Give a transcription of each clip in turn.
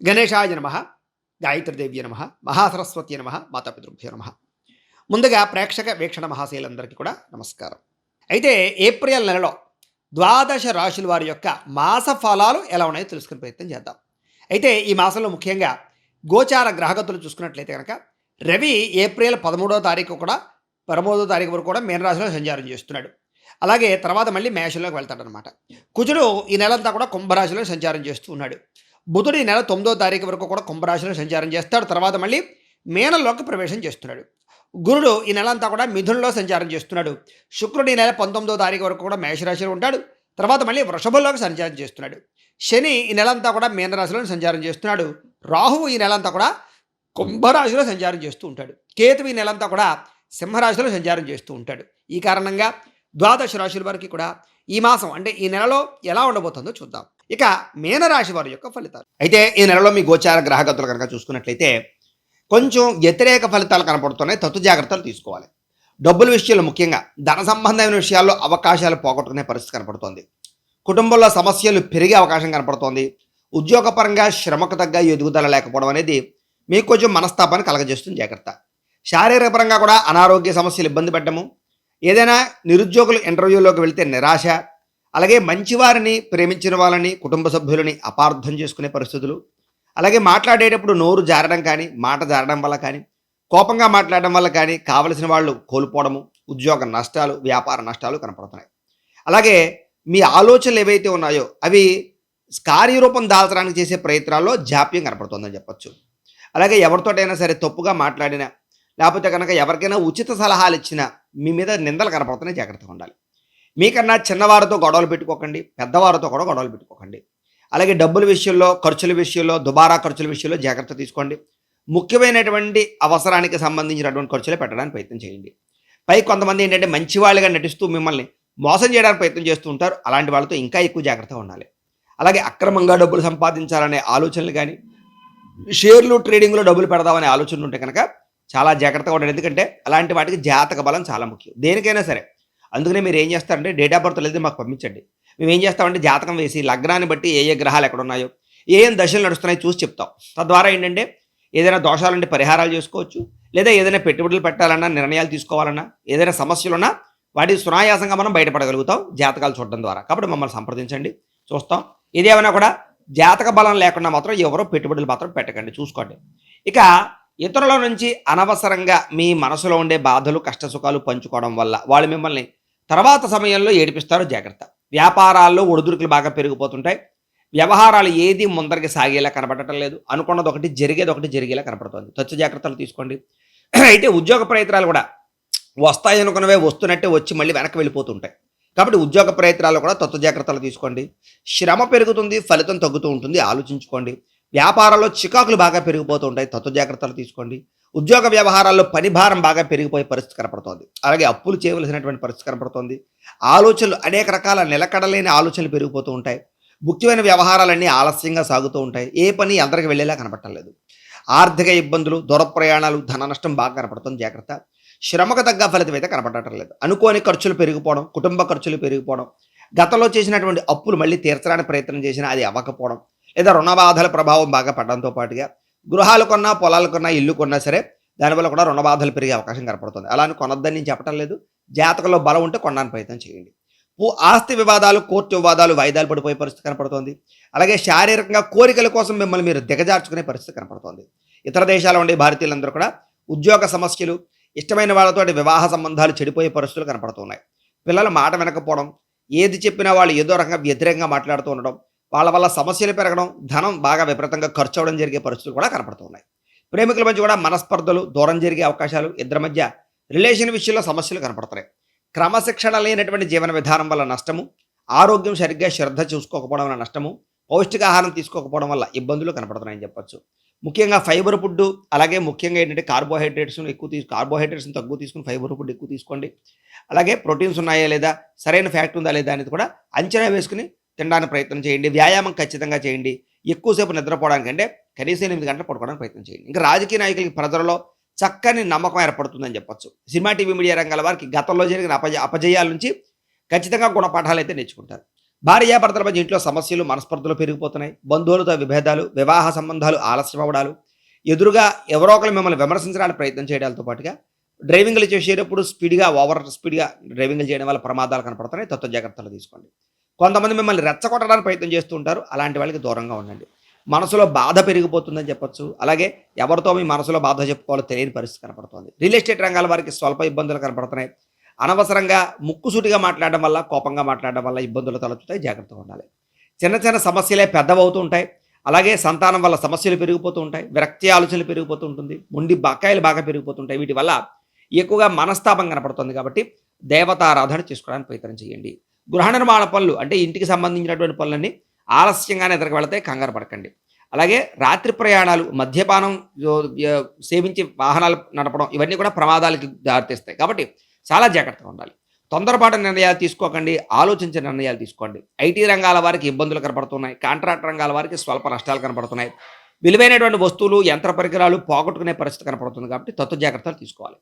గణేశాయ నమ, గాయత్రీదేవ్య నమ, మహాసరస్వతి నమ, మాతాపితృభ్యో నమ. ముందుగా ప్రేక్షక వీక్షణ మహాశైలందరికీ కూడా నమస్కారం. అయితే ఏప్రిల్ నెలలో ద్వాదశ రాశుల వారి యొక్క మాస ఫలాలు ఎలా ఉన్నాయో తెలుసుకునే ప్రయత్నం చేద్దాం. అయితే ఈ మాసంలో ముఖ్యంగా గోచార గ్రహగతులు చూసుకున్నట్లయితే కనుక రవి ఏప్రిల్ 13వ తారీఖు కూడా 13వ తారీఖు వరకు కూడా మీనరాశిలో సంచారం చేస్తున్నాడు. అలాగే తర్వాత మళ్ళీ మేషంలోకి వెళ్తాడనమాట. కుజుడు ఈ నెలంతా కూడా కుంభరాశిలో సంచారం చేస్తూ ఉన్నాడు. బుధుడు ఈ నెల 9వ తారీఖు వరకు కూడా కుంభరాశిలో సంచారం చేస్తాడు. తర్వాత మళ్ళీ మీనంలోకి ప్రవేశం చేస్తున్నాడు. గురుడు ఈ నెలంతా కూడా మిథునంలో సంచారం చేస్తున్నాడు. శుక్రుడు ఈ నెల 19వ తారీఖు వరకు కూడా మేషరాశిలో ఉంటాడు. తర్వాత మళ్ళీ వృషభంలోకి సంచారం చేస్తున్నాడు. శని ఈ నెలంతా కూడా మీనరాశిలో సంచారం చేస్తున్నాడు. రాహువు ఈ నెలంతా కూడా కుంభరాశిలో సంచారం చేస్తూ ఉంటాడు. కేతువు ఈ నెలంతా కూడా సింహరాశిలో సంచారం చేస్తూ ఉంటాడు. ఈ కారణంగా ద్వాదశ రాశుల వారికి కూడా ఈ మాసం అంటే ఈ నెలలో ఎలా ఉండబోతుందో చూద్దాం. ఇక మీనరాశి వారి యొక్క ఫలితాలు. అయితే ఈ నెలలో మీ గోచార గ్రహగతులు కనుక చూసుకున్నట్లయితే కొంచెం వ్యతిరేక ఫలితాలు కనపడుతున్నాయి. తత్తు జాగ్రత్తలు తీసుకోవాలి. డబ్బుల విషయాల్లో ముఖ్యంగా ధన సంబంధమైన విషయాల్లో అవకాశాలు పోగొట్టుకునే పరిస్థితి కనపడుతోంది. కుటుంబంలో సమస్యలు పెరిగే అవకాశం కనపడుతోంది. ఉద్యోగపరంగా శ్రమకు తగ్గ ఎదుగుదల లేకపోవడం అనేది మీకు కొంచెం మనస్తాపాన్ని కలగజేస్తుంది. జాగ్రత్త. శారీరక పరంగా కూడా అనారోగ్య సమస్యలు ఇబ్బంది పెట్టడము, ఏదైనా నిరుద్యోగులు ఇంటర్వ్యూలోకి వెళ్తే నిరాశ, అలాగే మంచివారిని ప్రేమించిన వాళ్ళని కుటుంబ సభ్యులని అపార్థం చేసుకునే పరిస్థితులు, అలాగే మాట్లాడేటప్పుడు నోరు జారడం కానీ మాట జారడం వల్ల కానీ కోపంగా మాట్లాడడం వల్ల కానీ కావలసిన వాళ్ళు కోల్పోవడము, ఉద్యోగ నష్టాలు, వ్యాపార నష్టాలు కనపడుతున్నాయి. అలాగే మీ ఆలోచనలు ఏవైతే ఉన్నాయో అవి కార్యరూపం దాల్చడానికి చేసే ప్రయత్నాల్లో జాప్యం కనపడుతుందని చెప్పచ్చు. అలాగే ఎవరితోటైనా సరే తప్పుగా మాట్లాడినా లేకపోతే కనుక ఎవరికైనా ఉచిత సలహాలు ఇచ్చినా మీ మీద నిందలు కనపడుతున్నాయి. జాగ్రత్తగా ఉండాలి. మీకన్నా చిన్నవారితో గొడవలు పెట్టుకోకండి, పెద్దవారితో కూడా గొడవలు పెట్టుకోకండి. అలాగే డబ్బుల విషయంలో, ఖర్చుల విషయంలో, దుబారా ఖర్చుల విషయంలో జాగ్రత్త తీసుకోండి. ముఖ్యమైనటువంటి అవసరానికి సంబంధించినటువంటి ఖర్చులే పెట్టడానికి ప్రయత్నం చేయండి. పై కొంతమంది ఏంటంటే మంచి వాళ్ళుగా నటిస్తూ మిమ్మల్ని మోసం చేయడానికి ప్రయత్నం చేస్తూ ఉంటారు. అలాంటి వాళ్ళతో ఇంకా ఎక్కువ జాగ్రత్తగా ఉండాలి. అలాగే అక్రమంగా డబ్బులు సంపాదించాలనే ఆలోచనలు కానీ, షేర్లు ట్రేడింగ్లో డబ్బులు పెడదామనే ఆలోచనలు ఉంటే కనుక చాలా జాగ్రత్తగా ఉండండి. ఎందుకంటే అలాంటి వాటికి జాతక బలం చాలా ముఖ్యం దేనికైనా సరే. అందుకనే మీరు ఏం చేస్తారంటే డేట్ ఆఫ్ బర్త్ అయితే మాకు పంపించండి. మేము ఏం చేస్తామంటే జాతకం వేసి లగ్నాన్ని బట్టి ఏ ఏ గ్రహాలు ఎక్కడ ఉన్నాయో, ఏం దశలు నడుస్తున్నాయో చూసి చెప్తాం. తద్వారా ఏంటంటే ఏదైనా దోషాలుంటే పరిహారాలు చేసుకోవచ్చు, లేదా ఏదైనా పెట్టుబడులు పెట్టాలన్నా, నిర్ణయాలు తీసుకోవాలన్నా, ఏదైనా సమస్యలున్నా వాటి సునాయాసంగా మనం బయటపడగలుగుతాం జాతకాలు చూడడం ద్వారా. కాబట్టి మమ్మల్ని సంప్రదించండి, చూస్తాం. ఇదేమైనా కూడా జాతక బలం లేకుండా మాత్రం ఎవరో పెట్టుబడులు మాత్రం పెట్టకండి, చూసుకోండి. ఇక ఇతరుల నుంచి అనవసరంగా మీ మనసులో ఉండే బాధలు, కష్టసుఖాలు పంచుకోవడం వల్ల వాళ్ళు మిమ్మల్ని తర్వాత సమయంలో ఏడిపిస్తారు. జాగ్రత్త. వ్యాపారాల్లో ఒడిదుడుకులు బాగా పెరిగిపోతుంటాయి. వ్యవహారాలు ఏది ముందరికి సాగేలా కనపడటం లేదు. అనుకున్నది ఒకటి, జరిగేది ఒకటి జరిగేలా కనపడుతుంది. తచ్చు జాగ్రత్తలు తీసుకోండి. అయితే ఉద్యోగ ప్రయత్నాలు కూడా వస్తాయి అనుకున్నవే వస్తున్నట్టే వచ్చి మళ్ళీ వెనక్కి వెళ్ళిపోతుంటాయి. కాబట్టి ఉద్యోగ ప్రయత్నాలు కూడా తత్వ జాగ్రత్తలు తీసుకోండి. శ్రమ పెరుగుతుంది, ఫలితం తగ్గుతూ ఉంటుంది, ఆలోచించుకోండి. వ్యాపారాల్లో చికాకులు బాగా పెరిగిపోతూ ఉంటాయి, తత్వ జాగ్రత్తలు తీసుకోండి. ఉద్యోగ వ్యవహారాల్లో పని భారం బాగా పెరిగిపోయే పరిస్థితి కనపడుతోంది. అలాగే అప్పులు చేయవలసినటువంటి పరిస్థితి కనపడుతోంది. ఆలోచనలు అనేక రకాల నిలకడలేని ఆలోచనలు పెరిగిపోతూ ఉంటాయి. ముఖ్యమైన వ్యవహారాలన్నీ ఆలస్యంగా సాగుతూ ఉంటాయి. ఏ పని అందరికి వెళ్ళేలా కనపడలేదు. ఆర్థిక ఇబ్బందులు, దూర ప్రయాణాలు, ధన నష్టం బాగా కనపడుతుంది. జాగ్రత్త. శ్రమకు తగ్గ ఫలితం అయితే కనపడటం లేదు. అనుకోని ఖర్చులు పెరిగిపోవడం, కుటుంబ ఖర్చులు పెరిగిపోవడం, గతంలో చేసినటువంటి అప్పులు మళ్ళీ తీర్చడానికి ప్రయత్నం చేసినా అది అవ్వకపోవడం, లేదా రుణబాధల ప్రభావం బాగా పడడంతో పాటుగా గృహాలు కొన్నా, పొలాలు కొన్నా, ఇల్లు కొన్నా సరే దానివల్ల కూడా రుణబాధలు పెరిగే అవకాశం కనపడుతుంది. అలా అని కొనొద్దని నేను చెప్పడం లేదు. జాతకంలో బలం ఉంటే కొనడానికి ప్రయత్నం చేయండి. ఆస్తి వివాదాలు, కోర్టు వివాదాలు వాయిదాలు పడిపోయే పరిస్థితి కనపడుతోంది. అలాగే శారీరకంగా కోరికల కోసం మిమ్మల్ని మీరు దిగజార్చుకునే పరిస్థితి కనపడుతోంది. ఇతర దేశాల్లో ఉండే భారతీయులందరూ కూడా ఉద్యోగ సమస్యలు, ఇష్టమైన వాళ్ళతో వివాహ సంబంధాలు చెడిపోయే పరిస్థితులు కనపడుతున్నాయి. పిల్లల మాట వినకపోవడం, ఏది చెప్పినా వాళ్ళు ఏదో రకంగా వ్యతిరేకంగా మాట్లాడుతూ ఉండడం, వాళ్ళ వల్ల సమస్యలు పెరగడం, ధనం బాగా విపరీతంగా ఖర్చు అవడం జరిగే పరిస్థితులు కూడా కనపడుతున్నాయి. ప్రేమికుల మధ్య కూడా మనస్పర్ధలు, దూరం జరిగే అవకాశాలు, ఇద్దరి మధ్య రిలేషన్ విషయంలో సమస్యలు కనపడుతున్నాయి. క్రమశిక్షణ లేనటువంటి జీవన విధానం వల్ల నష్టము, ఆరోగ్యం సరిగ్గా శ్రద్ధ చూసుకోకపోవడం వల్ల నష్టము, పౌష్టికాహారం తీసుకోకపోవడం వల్ల ఇబ్బందులు కనపడుతున్నాయని చెప్పొచ్చు. ముఖ్యంగా ఫైబర్ ఫుడ్, అలాగే ముఖ్యంగా ఏంటంటే కార్బోహైడ్రేట్స్ని తక్కువ తీసుకుని ఫైబర్ ఫుడ్ ఎక్కువ తీసుకోండి. అలాగే ప్రోటీన్స్ ఉన్నాయా లేదా, సరైన ఫ్యాక్ట్ ఉందా లేదా అనేది కూడా అంచనా వేసుకుని తినడానికి ప్రయత్నం చేయండి. వ్యాయామం ఖచ్చితంగా చేయండి. ఎక్కువసేపు నిద్రపోవడానికి అంటే కనీసం 8 గంటలు పడుకోవడానికి ప్రయత్నం చేయండి. ఇంకా రాజకీయ నాయకులకి ప్రజలలో చక్కని నమ్మకం ఏర్పడుతుందని చెప్పొచ్చు. సినిమా, టీవీ, మీడియా రంగాల వారికి గతంలో జరిగిన అపజయాల నుంచి ఖచ్చితంగా గుణపాఠాలు అయితే నేర్చుకుంటారు. భార్యాభర్తల మధ్య ఇంట్లో సమస్యలు, మనస్పర్ధలు పెరిగిపోతున్నాయి. బంధువులతో విభేదాలు, వివాహ సంబంధాలు ఆలస్యం అవ్వడాలు, ఎదురుగా ఎవరో ఒకరు మిమ్మల్ని విమర్శించడానికి ప్రయత్నం చేయడాలతో పాటుగా డ్రైవింగ్‌లు చేసేటప్పుడు ఓవర్ స్పీడ్‌గా డ్రైవింగ్‌లు చేయడం వల్ల ప్రమాదాలు కనపడుతున్నాయి. జాగ్రత్తలు తీసుకోండి. కొంతమంది మిమ్మల్ని రెచ్చగొట్టడానికి ప్రయత్నం చేస్తూ ఉంటారు. అలాంటి వాళ్ళకి దూరంగా ఉండండి. మనసులో బాధ పెరిగిపోతుందని చెప్పొచ్చు. అలాగే ఎవరితో మీ మనసులో బాధ చెప్పుకోవాలో తెలియని పరిస్థితి కనపడుతోంది. రియల్ ఎస్టేట్ రంగాల వారికి స్వల్ప ఇబ్బందులు కనపడుతున్నాయి. అనవసరంగా ముక్కుసూటిగా మాట్లాడడం వల్ల, కోపంగా మాట్లాడడం వల్ల ఇబ్బందులు తలెత్తుతాయి. జాగ్రత్తగా ఉండాలి. చిన్న చిన్న సమస్యలే పెద్దవవుతూ ఉంటాయి. అలాగే సంతానం వల్ల సమస్యలు పెరిగిపోతూ ఉంటాయి. విరక్తి ఆలోచనలు పెరిగిపోతూ ఉంటుంది. మొండి బకాయిలు బాగా పెరిగిపోతుంటాయి. వీటి వల్ల ఎక్కువగా మనస్తాపం కనపడుతుంది కాబట్టి దేవతారాధన చేసుకోవడానికి ప్రయత్నం చేయండి. గృహ నిర్మాణ పనులు అంటే ఇంటికి సంబంధించినటువంటి పనులన్నీ ఆలస్యంగానే ఎదురుకు వెళితే కంగారు పడకండి. అలాగే రాత్రి ప్రయాణాలు, మద్యపానం సేవించి వాహనాలు నడపడం ఇవన్నీ కూడా ప్రమాదాలకి దారితీస్తాయి. కాబట్టి చాలా జాగ్రత్తగా ఉండాలి. తొందరపాటు నిర్ణయాలు తీసుకోకండి. ఆలోచించే నిర్ణయాలు తీసుకోండి. ఐటీ రంగాల వారికి ఇబ్బందులు కనపడుతున్నాయి. కాంట్రాక్ట్ రంగాల వారికి స్వల్ప నష్టాలు కనపడుతున్నాయి. విలువైనటువంటి వస్తువులు, యంత్ర పరికరాలు పోగొట్టుకునే పరిస్థితి కనపడుతుంది కాబట్టి జాగ్రత్తలు తీసుకోవాలి.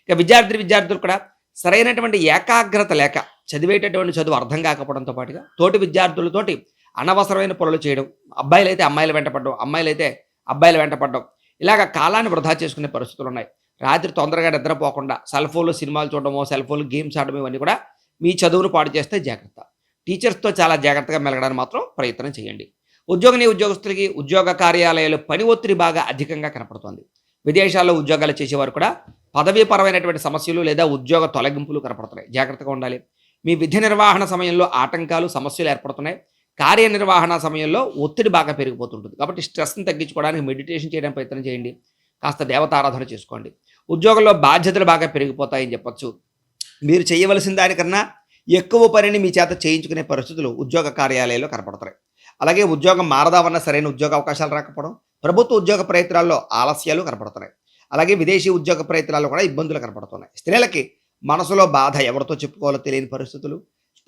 ఇక విద్యార్థులు కూడా సరైనటువంటి ఏకాగ్రత లేక చదివేటటువంటి చదువు అర్థం కాకపోవడంతో పాటుగా తోటి విద్యార్థులతోటి అనవసరమైన పనులు చేయడం, అబ్బాయిలైతే అమ్మాయిల వెంట పడడం, అమ్మాయిలైతే అబ్బాయిల వెంట పడడం, ఇలాగ కాలాన్ని వృధా చేసుకునే పరిస్థితులు ఉన్నాయి. రాత్రి తొందరగా నిద్రపోకుండా సెల్ ఫోన్లో సినిమాలు చూడడమో, సెల్ ఫోన్లో గేమ్స్ ఆడడం ఇవన్నీ కూడా మీ చదువును పాడు చేస్తే జాగ్రత్త. టీచర్స్తో చాలా జాగ్రత్తగా మెలగడానికి మాత్రం ప్రయత్నం చేయండి. ఉద్యోగస్తులకి ఉద్యోగ కార్యాలయాలు పని ఒత్తిడి బాగా అధికంగా కనపడుతోంది. విదేశాల్లో ఉద్యోగాలు చేసేవారు కూడా పదవీపరమైనటువంటి సమస్యలు లేదా ఉద్యోగ తొలగింపులు కనపడుతున్నాయి. జాగ్రత్తగా ఉండాలి. మీ విధి నిర్వహణ సమయంలో ఆటంకాలు, సమస్యలు ఏర్పడుతున్నాయి. కార్యనిర్వహణ సమయంలో ఒత్తిడి బాగా పెరిగిపోతుంటుంది. కాబట్టి స్ట్రెస్ని తగ్గించుకోవడానికి మెడిటేషన్ చేయడానికి ప్రయత్నం చేయండి. కాస్త దేవతారాధన చేసుకోండి. ఉద్యోగంలో బాధ్యతలు బాగా పెరిగిపోతాయని చెప్పొచ్చు. మీరు చేయవలసిన దానికన్నా ఎక్కువ పనిని మీ చేత చేయించుకునే పరిస్థితులు ఉద్యోగ కార్యాలయాల్లో కనపడతాయి. అలాగే ఉద్యోగం మారదామన్నా సరైన ఉద్యోగ అవకాశాలు రాకపోవడం, ప్రభుత్వ ఉద్యోగ ప్రయత్నాల్లో ఆలస్యాలు కనపడుతున్నాయి. అలాగే విదేశీ ఉద్యోగ ప్రయత్నాల్లో కూడా ఇబ్బందులు కనపడుతున్నాయి. స్త్రీలకి మనసులో బాధ ఎవరితో చెప్పుకోవాలో తెలియని పరిస్థితులు,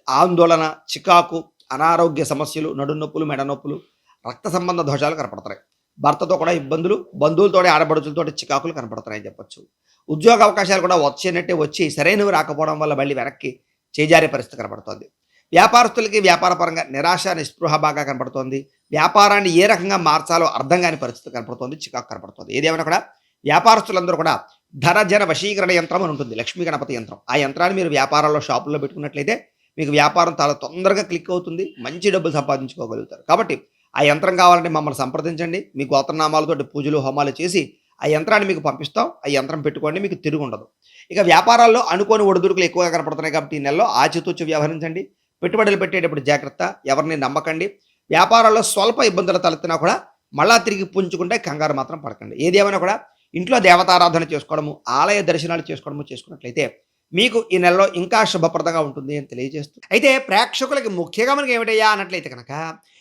ఆందోళన, చికాకు, అనారోగ్య సమస్యలు, నడునొప్పులు, మెడనొప్పులు, రక్త సంబంధ దోషాలు కనపడుతున్నాయి. భర్తతో కూడా ఇబ్బందులు, బంధువులతోటి, ఆడబడుచులతోటి చికాకులు కనపడుతున్నాయని చెప్పొచ్చు. ఉద్యోగ అవకాశాలు కూడా వచ్చేనట్టే వచ్చి సరైనవి రాకపోవడం వల్ల మళ్ళీ వెనక్కి చేజారే పరిస్థితి కనపడుతోంది. వ్యాపారస్తులకి వ్యాపారపరంగా నిరాశ, నిస్పృహ బాగా కనపడుతోంది. వ్యాపారాన్ని ఏ రకంగా మార్చాలో అర్థం కాని పరిస్థితి కనపడుతోంది. చికాకు కనపడుతోంది. ఏదేమైనా కూడా వ్యాపారస్తులందరూ కూడా ధన జన వశీకరణ యంత్రం అని ఉంటుంది, లక్ష్మీ గణపతి యంత్రం. ఆ యంత్రాన్ని మీరు వ్యాపారాల్లో, షాపుల్లో పెట్టుకున్నట్లయితే మీకు వ్యాపారం చాలా తొందరగా క్లిక్ అవుతుంది. మంచి డబ్బులు సంపాదించుకోగలుగుతారు. కాబట్టి ఆ యంత్రం కావాలంటే మమ్మల్ని సంప్రదించండి. మీ గోత్రనామాలతోటి పూజలు, హోమాలు చేసి ఆ యంత్రాన్ని మీకు పంపిస్తాం. ఆ యంత్రం పెట్టుకోండి, మీకు తిరుగు ఉండదు. ఇక వ్యాపారాల్లో అనుకోని ఒడిదుడుకులు ఎక్కువగా కనపడుతున్నాయి కాబట్టి ఈ నెలలో ఆచితూచి వ్యవహరించండి. పెట్టుబడులు పెట్టేటప్పుడు జాగ్రత్త. ఎవరిని నమ్మకండి. వ్యాపారాల్లో స్వల్ప ఇబ్బందులు తలెత్తినా కూడా మళ్ళా తిరిగి పుంజుకుంటే కంగారు మాత్రం పడకండి. ఏది ఏమైనా కూడా ఇంట్లో దేవతారాధన చేసుకోవడము, ఆలయ దర్శనాలు చేసుకున్నట్లయితే మీకు ఈ నెలలో ఇంకా శుభప్రదంగా ఉంటుంది అని తెలియజేస్తూ, అయితే ప్రేక్షకులకి ముఖ్యంగా మనకి ఏమిటయ్యా అన్నట్లయితే కనుక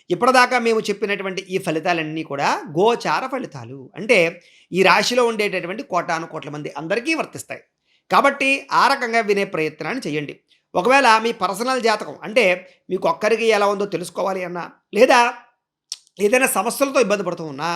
ఇప్పటిదాకా మేము చెప్పినటువంటి ఈ ఫలితాలన్నీ కూడా గోచార ఫలితాలు. అంటే ఈ రాశిలో ఉండేటటువంటి కోటాను కోట్ల మంది అందరికీ వర్తిస్తాయి. కాబట్టి ఆ రకంగా వినే ప్రయత్నాన్ని చేయండి. ఒకవేళ మీ పర్సనల్ జాతకం అంటే మీకు ఒక్కరికి ఎలా ఉందో తెలుసుకోవాలి అన్నా, లేదా ఏదైనా సమస్యలతో ఇబ్బంది పడుతూ ఉన్నా,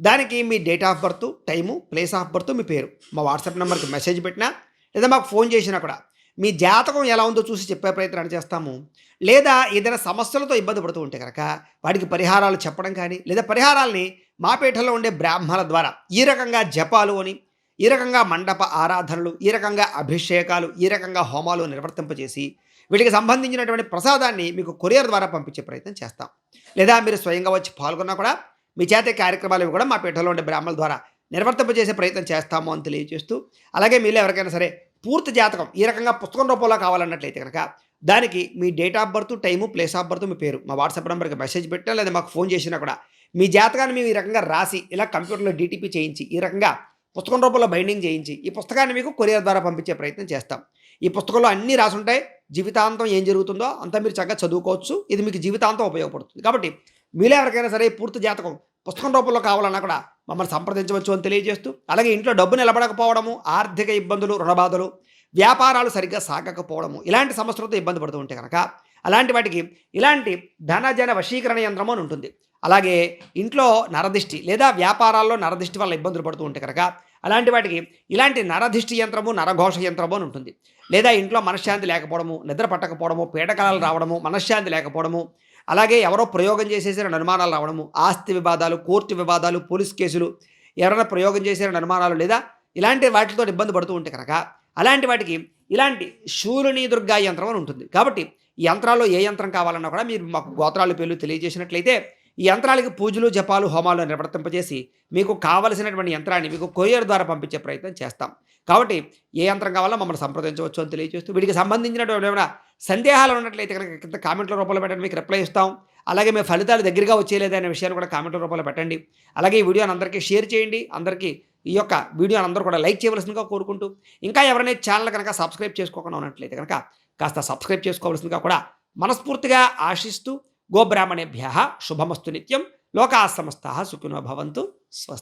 దానికి మీ date of birth, time, place of birth, మీ పేరు మా వాట్సాప్ నెంబర్కి మెసేజ్ పెట్టినా, లేదా మాకు ఫోన్ చేసినా కూడా మీ జాతకం ఎలా ఉందో చూసి చెప్పే ప్రయత్నాన్ని చేస్తాము. లేదా ఏదైనా సమస్యలతో ఇబ్బంది పడుతూ ఉంటే కనుక వాటికి పరిహారాలు చెప్పడం కానీ, లేదా పరిహారాలని మా పీఠంలో ఉండే బ్రాహ్మణుల ద్వారా ఈ రకంగా జపాలు అని, ఈ రకంగా మండప ఆరాధనలు, ఈ రకంగా అభిషేకాలు, ఈ రకంగా హోమాలు నిర్వర్తింపజేసి వీటికి సంబంధించినటువంటి ప్రసాదాన్ని మీకు కొరియర్ ద్వారా పంపించే ప్రయత్నం చేస్తాం. లేదా మీరు స్వయంగా వచ్చి పాల్గొన్నా కూడా మీ చేత కార్యక్రమాలు కూడా మా పీఠంలో ఉండే బ్రాహ్మణుల ద్వారా నిర్వర్తింపజేసే ప్రయత్నం చేస్తాము అని తెలియజేస్తూ, అలాగే మీలో ఎవరికైనా సరే పూర్తి జాతకం ఈ రకంగా పుస్తకం రూపంలో కావాలన్నట్లయితే కనుక దానికి మీ date of birth, time, place of birth, మీ పేరు మా వాట్సాప్ నెంబర్కి మెసేజ్ పెట్టినా, లేదా మాకు ఫోన్ చేసినా కూడా మీ జాతకాన్ని మేము ఈ రకంగా రాసి ఇలా కంప్యూటర్లో డీటీపీ చేయించి ఈ రకంగా పుస్తకం రూపంలో బైండింగ్ చేయించి ఈ పుస్తకాన్ని మీకు కొరియర్ ద్వారా పంపించే ప్రయత్నం చేస్తాం. ఈ పుస్తకంలో అన్నీ రాసుంటాయి. జీవితాంతం ఏం జరుగుతుందో అంతా మీరు చక్కగా చదువుకోవచ్చు. ఇది మీకు జీవితాంతం ఉపయోగపడుతుంది. కాబట్టి మీలో ఎవరికైనా సరే పూర్తి జాతకం పుస్తకం రూపంలో కావాలన్నా కూడా మమ్మల్ని సంప్రదించవచ్చు అని తెలియజేస్తూ, అలాగే ఇంట్లో డబ్బు నిలబడకపోవడము, ఆర్థిక ఇబ్బందులు, రుణబాధలు, వ్యాపారాలు సరిగ్గా సాగకపోవడము, ఇలాంటి సమస్యలతో ఇబ్బంది పడుతూ ఉంటే కనుక అలాంటి వాటికి ఇలాంటి ధనజన వశీకరణ యంత్రము అని ఉంటుంది. అలాగే ఇంట్లో నరదిష్టి లేదా వ్యాపారాల్లో నరదిష్టి వల్ల ఇబ్బందులు పడుతూ ఉంటే కనుక అలాంటి వాటికి ఇలాంటి నరదిష్టి యంత్రము, నరఘోష యంత్రము అని ఉంటుంది. లేదా ఇంట్లో మనశ్శాంతి లేకపోవడము, నిద్ర పట్టకపోవడము, పీడకలాలు రావడము, మనశ్శాంతి లేకపోవడము, అలాగే ఎవరో ప్రయోగం చేసేసిన అనుమానాలు రావడము, ఆస్తి వివాదాలు, కోర్టు వివాదాలు, పోలీస్ కేసులు, ఎవరైనా ప్రయోగం చేసిన అనుమానాలు లేదా ఇలాంటి వాటితో ఇబ్బంది పడుతూ ఉంటే కనుక అలాంటి వాటికి ఇలాంటి శూలిని దుర్గా యంత్రం అని ఉంటుంది. కాబట్టి ఈ యంత్రాల్లో ఏ యంత్రం కావాలన్నా కూడా మీరు మాకు గోత్రాల పేర్లు తెలియజేసినట్లయితే ఈ యంత్రాలకి పూజలు, జపాలు, హోమాలు నిర్వర్తింపజేసి మీకు కావలసినటువంటి యంత్రాన్ని మీకు కొరియర్ ద్వారా పంపించే ప్రయత్నం చేస్తాం. కాబట్టి ఏ యంత్రం కావాలో మమ్మల్ని సంప్రదించవచ్చు అని తెలియజేస్తూ వీటికి సంబంధించినటువంటి ఏమైనా సందేహాలు ఉన్నట్లయితే కనుక కింద కామెంట్ల రూపంలో పెట్టండి, మీకు రిప్లై ఇస్తాం. అలాగే మీ ఫలితాలు దగ్గరగా వచ్చేలేదనే విషయాన్ని కూడా కామెంట్ల రూపంలో పెట్టండి. అలాగే ఈ వీడియోని అందరికీ షేర్ చేయండి. అందరికీ ఈ యొక్క వీడియోని అందరూ కూడా లైక్ చేయవలసిందిగా కోరుకుంటూ ఇంకా ఎవరైనా ఛానల్ కనుక సబ్స్క్రైబ్ చేసుకోకుండా ఉన్నట్లయితే కనుక కాస్త సబ్స్క్రైబ్ చేసుకోవాల్సిందిగా కూడా మనస్ఫూర్తిగా ఆశిస్తూ గోబ్రాహ్మణేభ్యः శుభమస్తు నిత్యం. లోకాः సమస్తాः సుఖినో భవంతు. స్వస్తి.